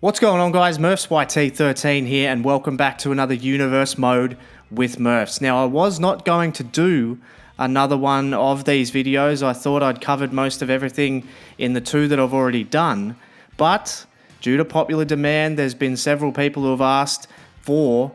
What's going on, guys? Murfs YT13 here, and welcome back to another universe mode with Murfs. Now, I was not going to do another one of these videos. I thought I'd covered most of everything in the two that I've already done, but due to popular demand, there's been several people who have asked for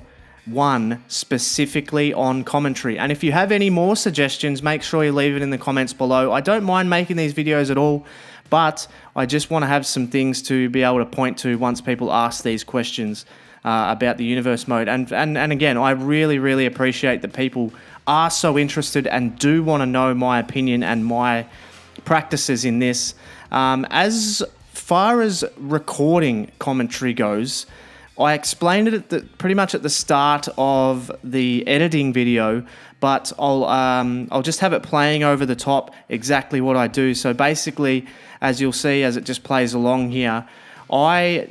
one specifically on commentary. And if you have any more suggestions, make sure you leave it in the comments below. I don't mind making these videos at all, but I just want to have some things to be able to point to once people ask these questions about the universe mode. And again, I really appreciate that people are so interested and do want to know my opinion and my practices in this. As far as recording commentary goes, I explained it pretty much at the start of the editing video, but I'll just have it playing over the top exactly what I do. So basically, as you'll see as it just plays along here, I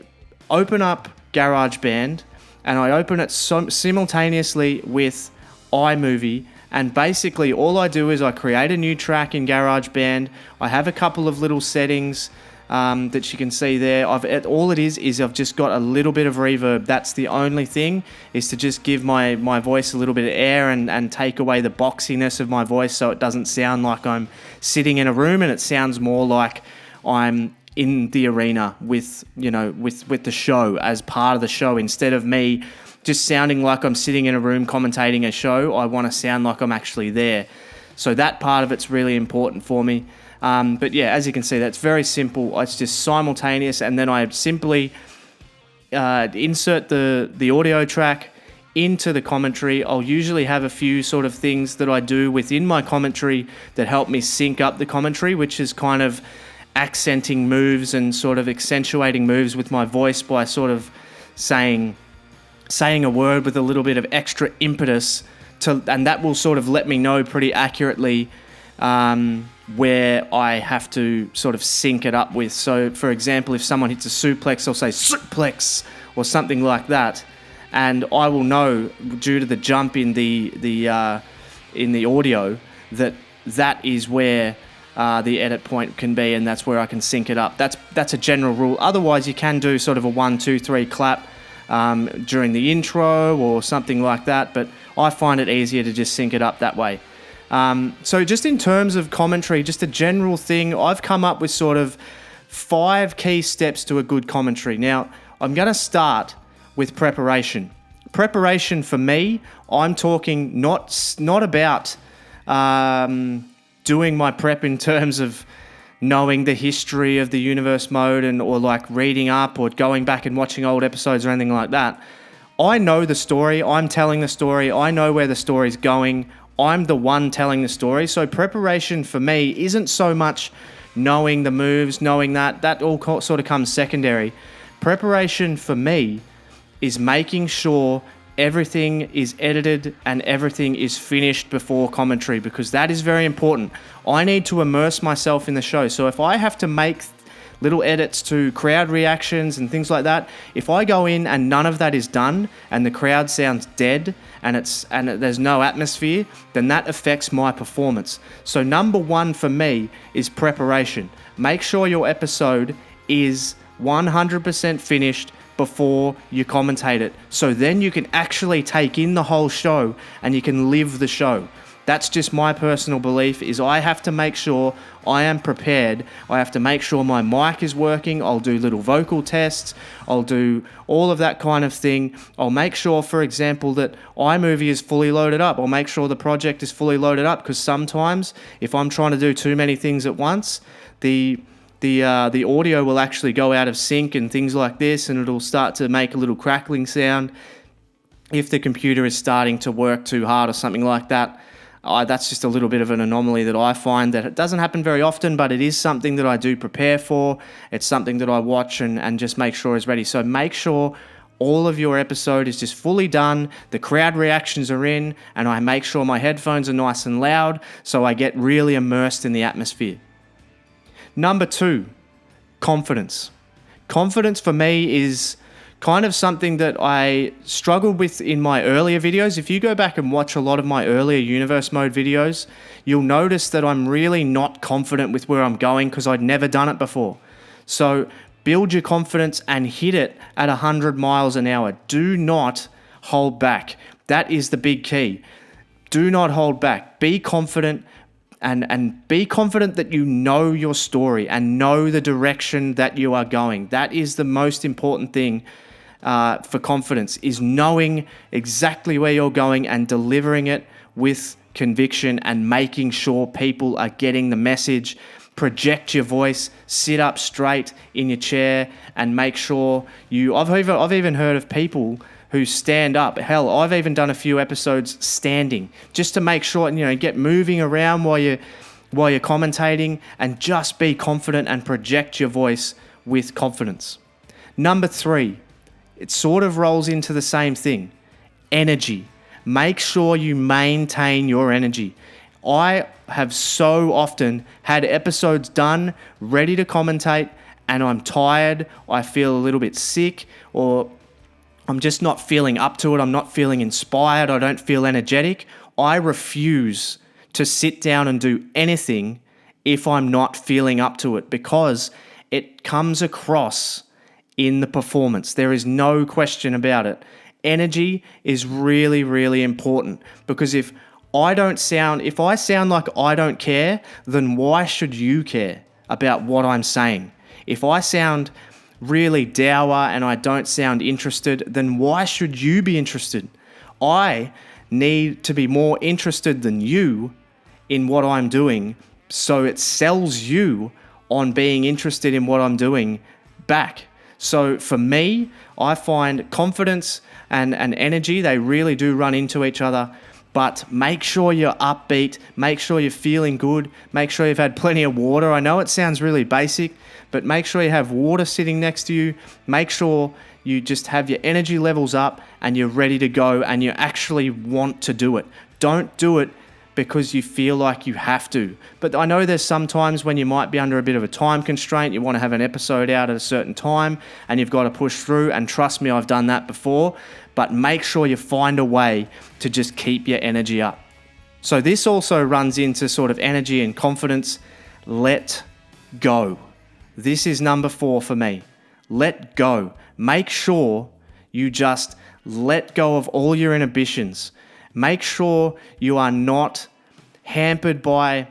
open up GarageBand and I open it simultaneously with iMovie, and basically all I do is I create a new track in GarageBand. I have a couple of little settings that you can see there. All it is I've just got a little bit of reverb. That's the only thing, is to just give my voice a little bit of air and take away the boxiness of my voice, so it doesn't sound like I'm sitting in a room, and it sounds more like I'm in the arena with the show, as part of the show. Instead of me just sounding like I'm sitting in a room commentating a show, I want to sound like I'm actually there. So that part of it's really important for me. But yeah, as you can see, that's very simple. It's just simultaneous, and then I simply insert the audio track into the commentary. I'll usually have a few sort of things that I do within my commentary that help me sync up the commentary, which is kind of accenting moves and sort of accentuating moves with my voice by sort of saying a word with a little bit of extra impetus, and that will sort of let me know pretty accurately where I have to sort of sync it up with. So, for example, if someone hits a suplex, I'll say suplex or something like that, and I will know, due to the jump in the audio, that is where the edit point can be, and that's where I can sync it up. That's a general rule. Otherwise, you can do sort of a 1, 2, 3 clap during the intro or something like that, but I find it easier to just sync it up that way. So just in terms of commentary, just a general thing, I've come up with sort of 5 key steps to a good commentary. Now, I'm going to start with preparation. Preparation for me, I'm talking not about doing my prep in terms of knowing the history of the universe mode or like reading up or going back and watching old episodes or anything like that. I know the story. I'm telling the story. I know where the story's going. I'm the one telling the story. So preparation for me isn't so much knowing the moves, knowing that all sort of comes secondary. Preparation for me is making sure everything is edited and everything is finished before commentary, because that is very important. I need to immerse myself in the show. So if I have to make little edits to crowd reactions and things like that, if I go in and none of that is done and the crowd sounds dead and there's no atmosphere, then that affects my performance. So number 1 for me is preparation. Make sure your episode is 100% finished before you commentate it, so then you can actually take in the whole show and you can live the show. That's just my personal belief, is I have to make sure I am prepared. I have to make sure my mic is working. I'll do little vocal tests. I'll do all of that kind of thing. I'll make sure, for example, that iMovie is fully loaded up. I'll make sure the project is fully loaded up, because sometimes if I'm trying to do too many things at once, the audio will actually go out of sync and things like this, and it'll start to make a little crackling sound if the computer is starting to work too hard or something like that. That's just a little bit of an anomaly that I find, that it doesn't happen very often, but it is something that I do prepare for. It's something that I watch and just make sure is ready. So make sure all of your episode is just fully done, the crowd reactions are in, and I make sure my headphones are nice and loud, so I get really immersed in the atmosphere. Number 2, confidence. Confidence for me is kind of something that I struggled with in my earlier videos. If you go back and watch a lot of my earlier universe mode videos, you'll notice that I'm really not confident with where I'm going because I'd never done it before. So build your confidence and hit it at 100 miles an hour. Do not hold back. That is the big key. Do not hold back. Be confident and be confident that you know your story and know the direction that you are going. That is the most important thing for confidence, is knowing exactly where you're going and delivering it with conviction and making sure people are getting the message. Project your voice, sit up straight in your chair and make sure I've even heard of people who stand up. Hell, I've even done a few episodes standing just to make sure, get moving around while you're commentating, and just be confident and project your voice with confidence. Number 3, it sort of rolls into the same thing. Energy. Make sure you maintain your energy. I have so often had episodes done, ready to commentate, and I'm tired, I feel a little bit sick, or I'm just not feeling up to it, I'm not feeling inspired, I don't feel energetic. I refuse to sit down and do anything if I'm not feeling up to it, because it comes across in the performance. There is no question about it. Energy is really, really important, because if I sound like I don't care, then why should you care about what I'm saying? If I sound really dour and I don't sound interested, then why should you be interested? I need to be more interested than you in what I'm doing, so it sells you on being interested in what I'm doing back. So for me, I find confidence and energy, they really do run into each other. But make sure you're upbeat, make sure you're feeling good, make sure you've had plenty of water. I know it sounds really basic, but make sure you have water sitting next to you. Make sure you just have your energy levels up and you're ready to go and you actually want to do it. Don't do it because you feel like you have to. But I know there's some times when you might be under a bit of a time constraint. You want to have an episode out at a certain time and you've got to push through. And trust me, I've done that before. But make sure you find a way to just keep your energy up. So this also runs into sort of energy and confidence. Let go. This is number 4 for me. Let go. Make sure you just let go of all your inhibitions. Make sure you are not hampered by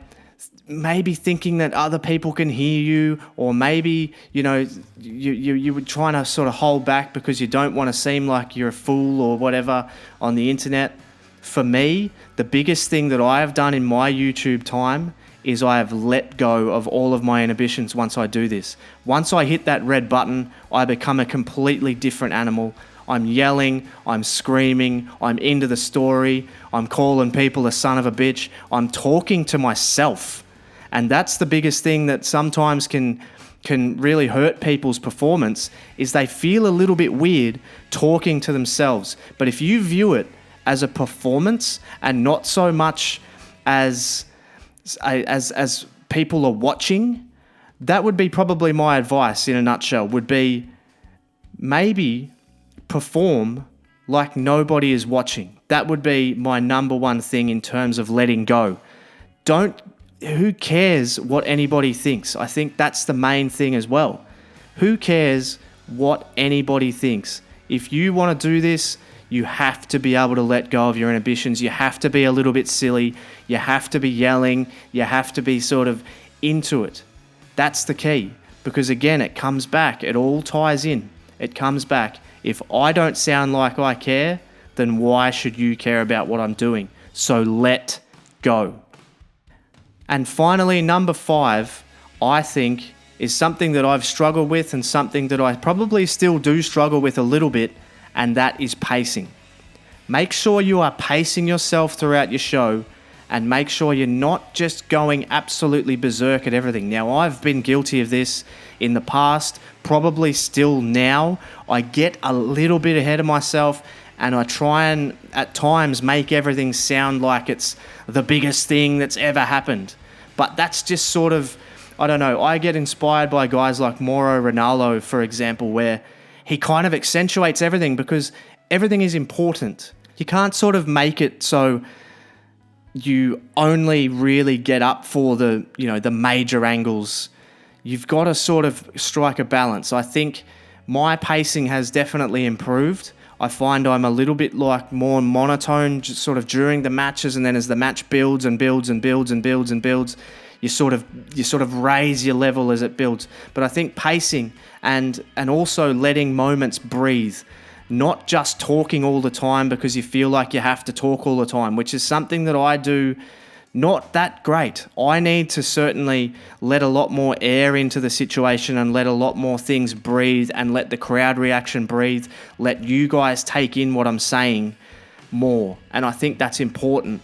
maybe thinking that other people can hear you, or maybe, you were trying to sort of hold back because you don't want to seem like you're a fool or whatever on the internet. For me, the biggest thing that I have done in my YouTube time is I have let go of all of my inhibitions once I do this. Once I hit that red button, I become a completely different animal. I'm yelling, I'm screaming, I'm into the story, I'm calling people a son of a bitch, I'm talking to myself. And that's the biggest thing that sometimes can really hurt people's performance, is they feel a little bit weird talking to themselves. But if you view it as a performance and not so much as people are watching, that would be probably my advice in a nutshell, would be maybe perform like nobody is watching. That would be my number one thing in terms of letting go. Who cares what anybody thinks? I think that's the main thing as well. Who cares what anybody thinks? If you want to do this, you have to be able to let go of your inhibitions. You have to be a little bit silly. You have to be yelling. You have to be sort of into it. That's the key. Because again, it comes back. It all ties in. It comes back. If I don't sound like I care, then why should you care about what I'm doing? So let go. And finally, number 5, I think, is something that I've struggled with and something that I probably still do struggle with a little bit, and that is pacing. Make sure you are pacing yourself throughout your show, and make sure you're not just going absolutely berserk at everything. Now, I've been guilty of this in the past, probably still now. I get a little bit ahead of myself and I try and at times make everything sound like it's the biggest thing that's ever happened. But that's just sort of, I don't know, I get inspired by guys like Mauro Ranallo, for example, where he kind of accentuates everything because everything is important. You can't sort of make it so you only really get up for the major angles. you've got to sort of strike a balance. I think my pacing has definitely improved. I find I'm a little bit like more monotone just sort of during the matches, and then as the match builds and builds and builds and builds and builds, you sort of raise your level as it builds. But I think pacing and also letting moments breathe, not just talking all the time because you feel like you have to talk all the time, which is something that I do not that great. I need to certainly let a lot more air into the situation and let a lot more things breathe and let the crowd reaction breathe. Let you guys take in what I'm saying more. And I think that's important,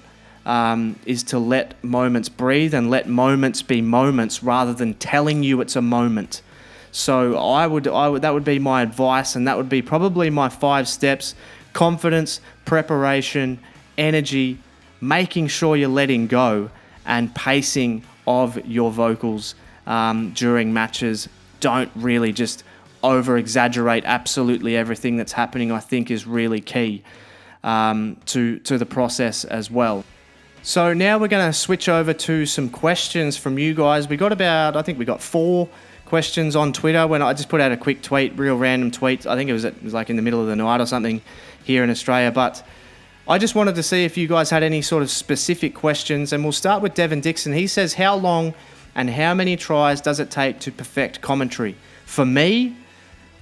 is to let moments breathe and let moments be moments rather than telling you it's a moment. So I would that would be my advice, and that would be probably my 5 steps: confidence, preparation, energy, making sure you're letting go, and pacing of your vocals during matches. Don't really just over-exaggerate absolutely everything that's happening, I think is really key to the process as well. So now we're going to switch over to some questions from you guys. We got 4 questions on Twitter when I just put out a quick tweet, real random tweet. I think it was like in the middle of the night or something here in Australia, but I just wanted to see if you guys had any sort of specific questions, and we'll start with Devin Dixon. He says, how long and how many tries does it take to perfect commentary? For me,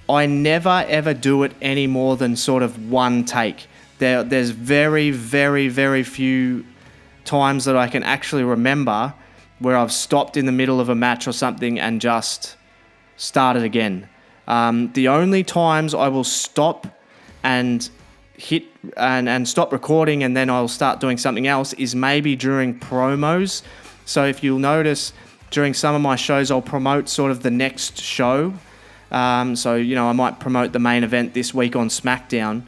I never ever do it any more than sort of one take. There's very, very, very few times that I can actually remember where I've stopped in the middle of a match or something and just started again. The only times I will stop and hit and stop recording and then I'll start doing something else is maybe during promos. So if you'll notice, during some of my shows, I'll promote sort of the next show. So, I might promote the main event this week on SmackDown,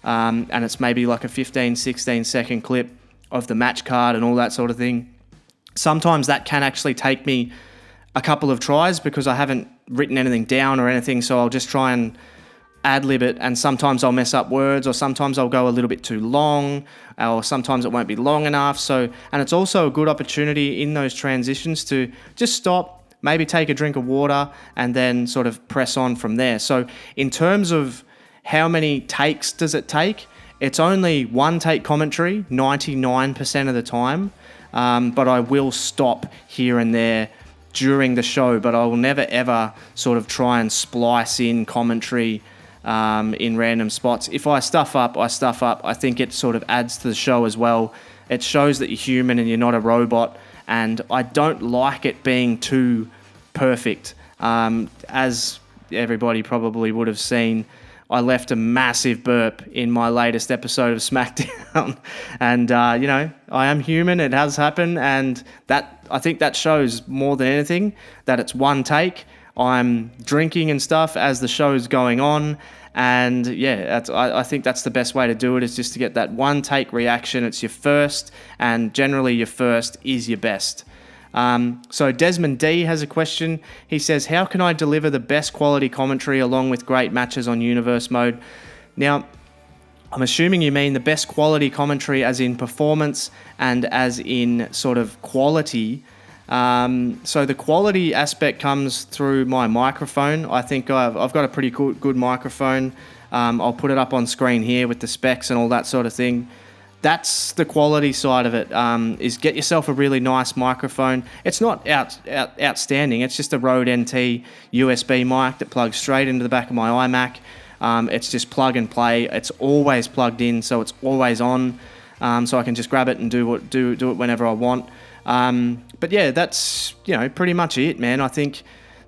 and it's maybe like a 15, 16 second clip of the match card and all that sort of thing. Sometimes that can actually take me a couple of tries because I haven't written anything down or anything, so I'll just try and ad-lib it, and sometimes I'll mess up words, or sometimes I'll go a little bit too long, or sometimes it won't be long enough. So, and it's also a good opportunity in those transitions to just stop, maybe take a drink of water, and then sort of press on from there. So in terms of how many takes does it take, it's only one take commentary 99% of the time, but I will stop here and there during the show, but I will never ever sort of try and splice in commentary in random spots. If I stuff up, I stuff up. I think it sort of adds to the show as well. It shows that you're human and you're not a robot, and I don't like it being too perfect. As everybody probably would have seen, I left a massive burp in my latest episode of SmackDown. And, I am human. It has happened. And I think that shows more than anything that it's one take. I'm drinking and stuff as the show is going on. And, I think that's the best way to do it, is just to get that one take reaction. It's your first, and generally your first is your best. So Desmond D has a question. He says, how can I deliver the best quality commentary along with great matches on Universe Mode? Now, I'm assuming you mean the best quality commentary as in performance and as in sort of quality. So the quality aspect comes through my microphone. I think I've got a pretty good microphone. I'll put it up on screen here with the specs and all that sort of thing. That's the quality side of it, is get yourself a really nice microphone. It's not outstanding. It's just a Rode NT USB mic that plugs straight into the back of my iMac. It's just plug and play. It's always plugged in, so it's always on. So I can just grab it and do it whenever I want. But yeah, that's pretty much it, man. I think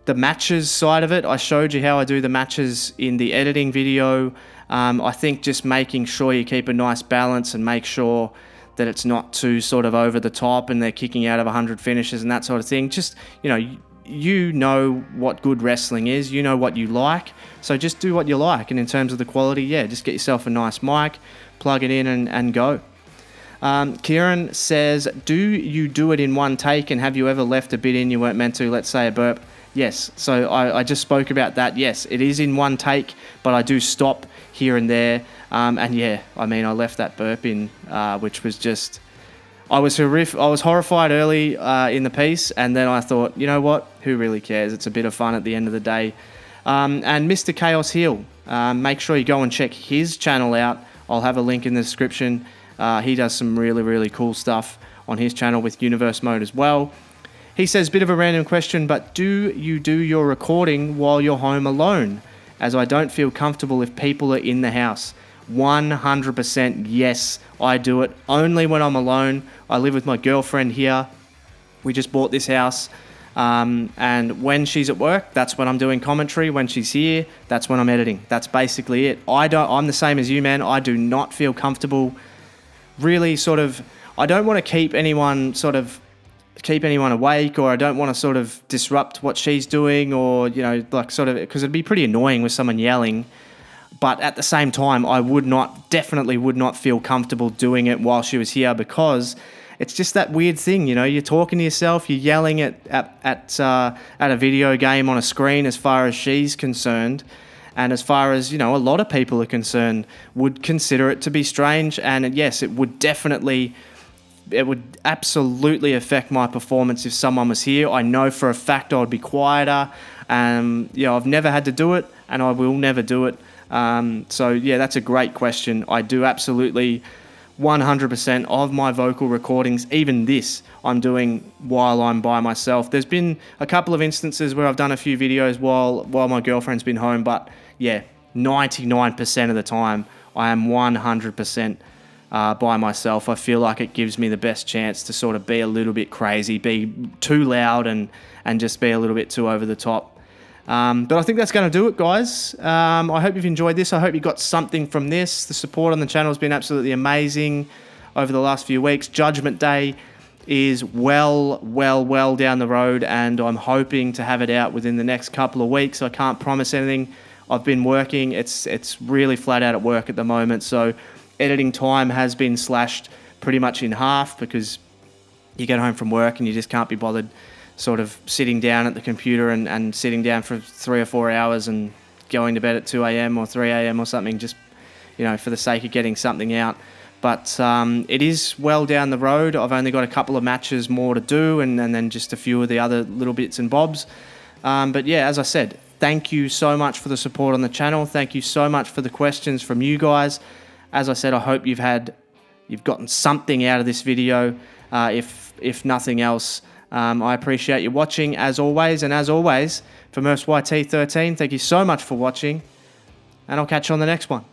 the matches side of it, I showed you how I do the matches in the editing video. I think just making sure you keep a nice balance and make sure that it's not too sort of over the top and they're kicking out of 100 finishes and that sort of thing. Just, you know what good wrestling is. You know what you like. So just do what you like. And in terms of the quality, just get yourself a nice mic, plug it in and go. Kieran says, do you do it in one take, and have you ever left a bit in you weren't meant to, let's say a burp? Yes. So I just spoke about that. Yes, it is in one take, but I do stop here and there. I left that burp in, which was just, I was horrified early in the piece, and then I thought, you know what? Who really cares? It's a bit of fun at the end of the day. And Mr. Chaos Heel, make sure you go and check his channel out. I'll have a link in the description. He does some really, really cool stuff on his channel with Universe Mode as well. He says, bit of a random question, but do you do your recording while you're home alone? As I don't feel comfortable if people are in the house. 100% yes, I do it only when I'm alone. I live with my girlfriend here. We just bought this house. And when she's at work, that's when I'm doing commentary. When she's here, that's when I'm editing. That's basically it. I'm the same as you, man. I do not feel comfortable really I don't want to keep anyone awake, or I don't want to sort of disrupt what she's doing, or, because it'd be pretty annoying with someone yelling. But at the same time, I definitely would not feel comfortable doing it while she was here, because it's just that weird thing, you're talking to yourself, you're yelling at a video game on a screen as far as she's concerned. And as far as, a lot of people are concerned, would consider it to be strange. And yes, it would absolutely affect my performance if someone was here. I know for a fact I would be quieter. I've never had to do it, and I will never do it. That's a great question. I do absolutely 100% of my vocal recordings, even this, I'm doing while I'm by myself. There's been a couple of instances where I've done a few videos while my girlfriend's been home, but yeah, 99% of the time I am 100% by myself. I feel like it gives me the best chance to sort of be a little bit crazy, be too loud, and just be a little bit too over the top. But I think that's going to do it, guys. I hope you've enjoyed this. I hope you got something from this. The support on the channel has been absolutely amazing over the last few weeks. Judgment Day is well down the road, and I'm hoping to have it out within the next couple of weeks. I can't promise anything. I've been working. It's really flat out at work at the moment, so editing time has been slashed pretty much in half, because you get home from work and you just can't be bothered sort of sitting down at the computer and sitting down for 3 or 4 hours and going to bed at 2 a.m. or 3 a.m. or something, just, for the sake of getting something out. But it is well down the road. I've only got a couple of matches more to do, and then just a few of the other little bits and bobs. But yeah, as I said, thank you so much for the support on the channel. Thank you so much for the questions from you guys. As I said, I hope you've gotten something out of this video, if nothing else. I appreciate you watching, as always. And as always, for Murfs YT13, thank you so much for watching, and I'll catch you on the next one.